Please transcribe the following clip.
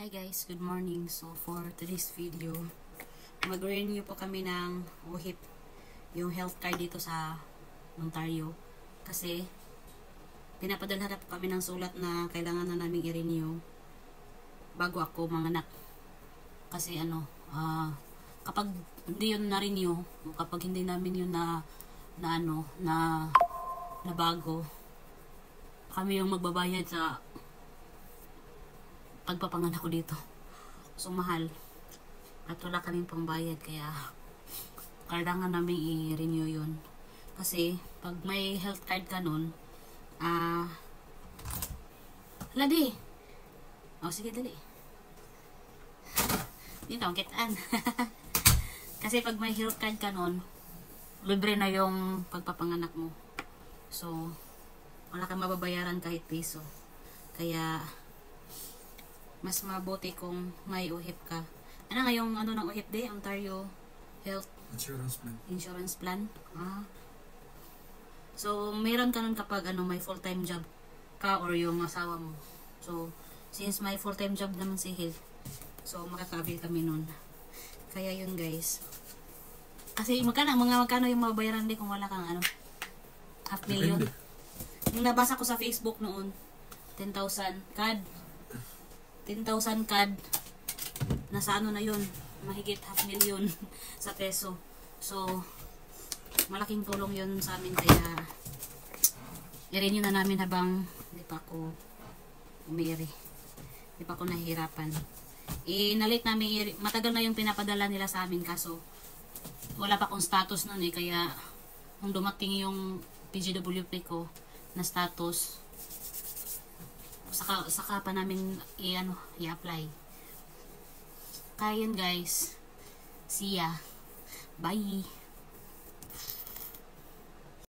Hi guys, good morning. So for today's video, mag-renew po kami ng OHIP, yung health card dito sa Ontario. Kasi pinapadala na po kami ng sulat na kailangan na namin i-renew bago ako manganak. Kasi kapag hindi yun na-renew, kapag hindi namin yun na bago, kami yung magbabayad sa pagpapanganak ko dito. So mahal at wala kaming pambayad, kaya kailangan namin i-renew yun. Kasi pag may health card ka nun, ladi sige dali dito ang kitaan. Kasi pag may health card ka nun, libre na yung pagpapanganak mo. So wala kang mababayaran kahit piso. Kaya mas mabuti kung may OHIP ka. Ano nga yung ng OHIP day? Ontario Health Insurance Plan. So meron ka nun kapag may full-time job ka or yung asawa mo. So since may full-time job naman si Hill, so makakabil kami nun. Kaya yun guys. Kasi magkano yung mababayaran din kung wala kang half million. Yung nabasa ko sa Facebook noon, 10,000 CAD. 10,000 CAD, nasa na yun, mahigit half million sa peso. So malaking tulong yun sa amin, kaya i-renew na namin habang hindi pa ako umiiri, hindi pa ako nahihirapan. Inalit namin, matagal na yung pinapadala nila sa amin, kaso wala pa akong status nun kaya nung dumating yung PGWP ko na status, saka pa namin i-apply. Kaya yun guys. See ya. Bye.